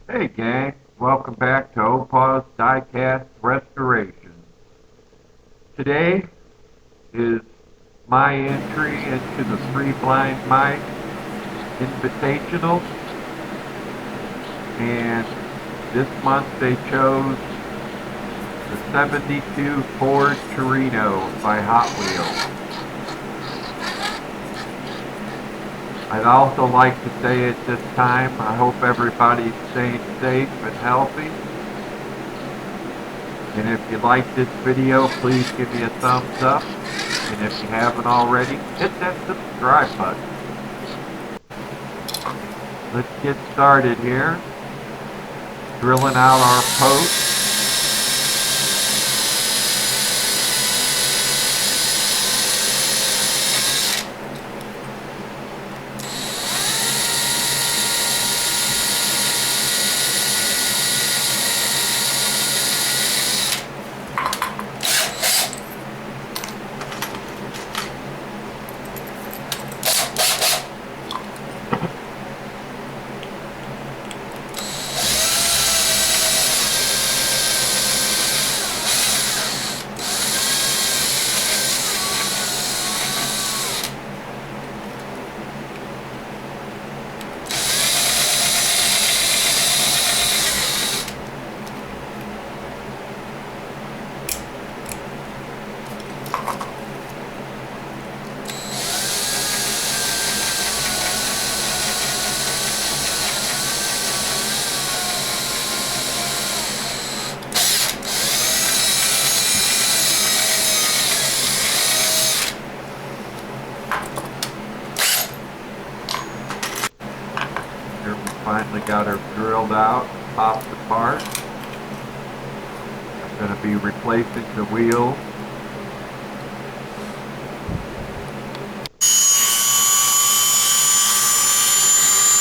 Hey gang, welcome back to OPA'S Diecast Restoration. Today is my entry into the Three Blind Mice Invitational, and this month they chose the 72 Ford Torino by Hot Wheels. I'd also like to say at this time, I hope everybody's staying safe and healthy. And if you like this video, please give me a thumbs up. And if you haven't already, hit that subscribe button. Let's get started here. Drilling out our post. Finally got her drilled out, popped apart. I'm going to be replacing the wheels.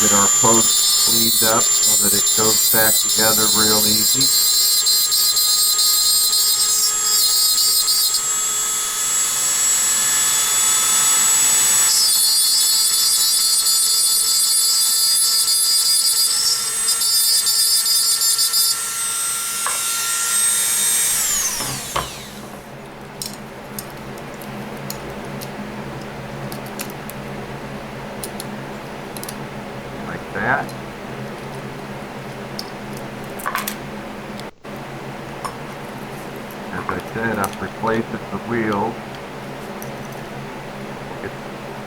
Get our post cleaned up so that it goes back together real easy. That. As I said, I'm replacing the wheels.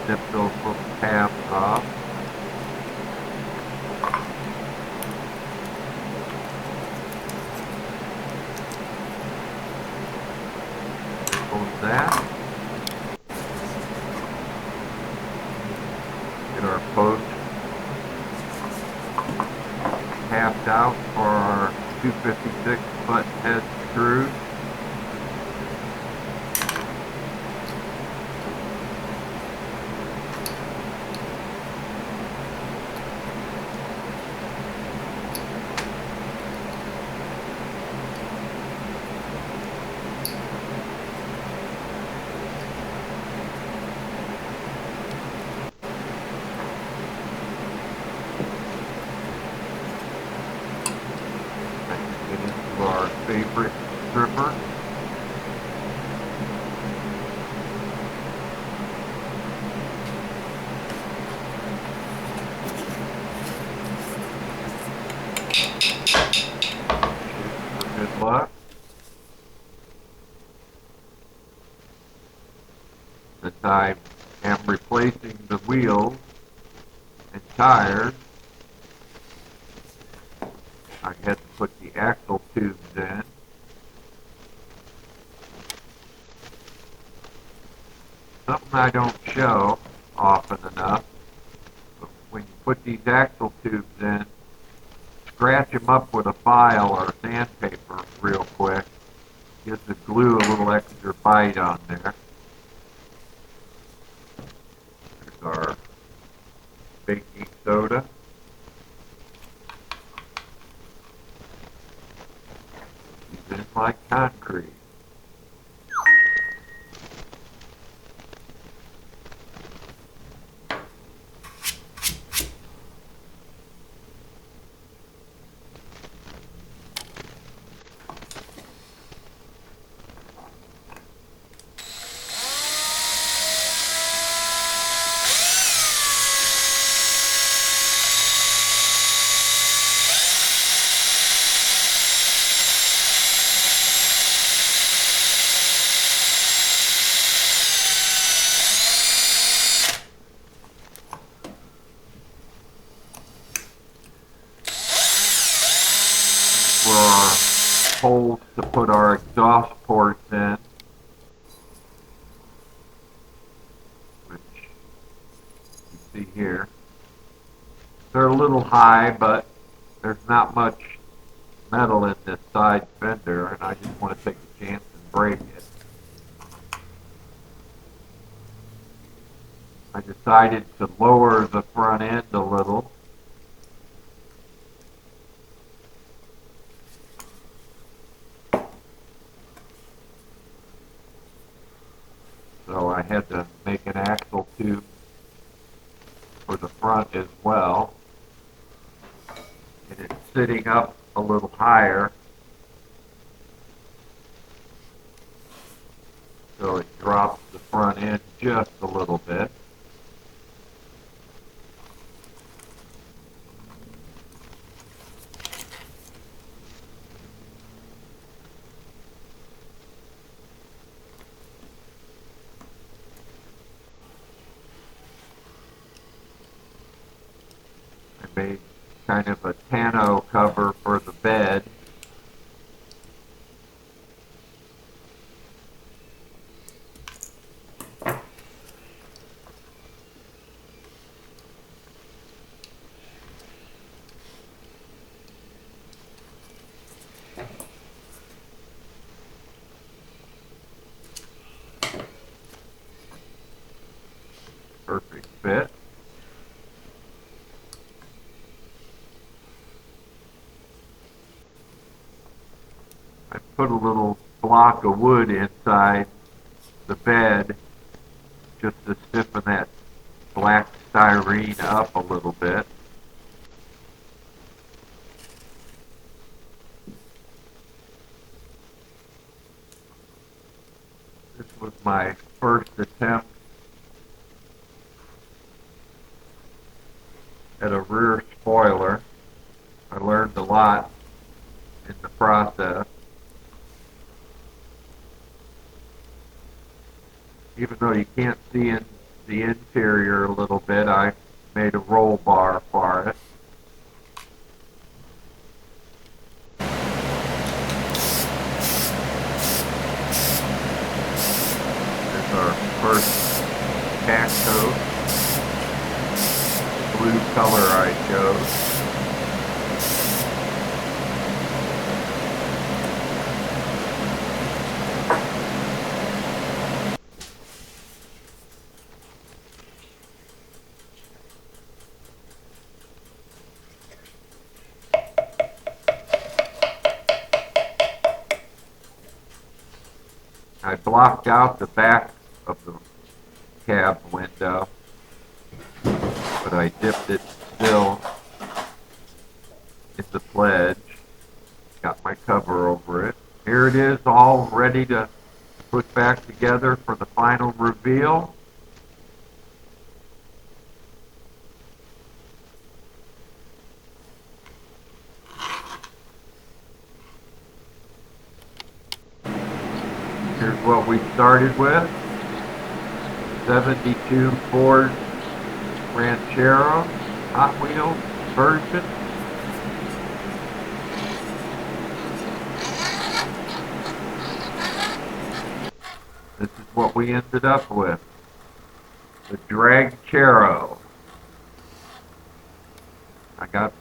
Snip those little tabs off. Close that. Get our post tapped out for our 256 butt head screws. Get into our favorite stripper. For good luck. Since I am replacing the wheels and tires, I had to put the axle tubes in. Something I don't show often enough, but when you put these axle tubes in, scratch them up with a file or sandpaper real quick. Gives the glue a little extra bite on there. There's our baking soda. It's in like concrete. for our holes to put our exhaust ports in, which you see here. They're a little high, but there's not much metal in this side fender, and I just want to take a chance and break it. I decided to lower the front end a little. So I had to make an axle tube for the front as well. And it's sitting up a little higher, so it drops the front end just a little bit. I made kind of a tonneau cover for the bed. Perfect fit. I put a little block of wood inside the bed just to stiffen that black styrene up a little bit. This was my first attempt at a rear spoiler. I learned a lot in the process. Even though you can't see in the interior a little bit, I made a roll bar for it. There's our first tack coat, blue color I chose. I blocked out the back of the cab window, but I dipped it still in the pledge. Got my cover over it. Here it is, all ready to put back together for the final reveal. Here's what we started with. 72 Ford Ranchero Hot Wheels version. This is what we ended up with. The Dragchero. I got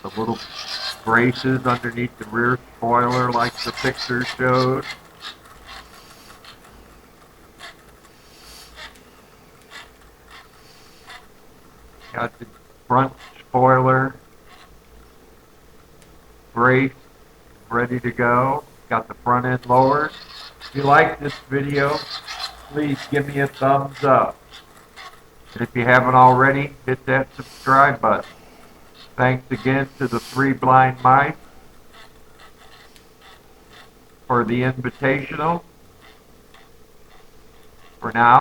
the little braces underneath the rear spoiler like the picture showed. Got the front spoiler braced, ready to go. Got the front end lowered. If you like this video, please give me a thumbs up. And if you haven't already, hit that subscribe button. Thanks again to the 3 Blind Mice for the invitational. For now.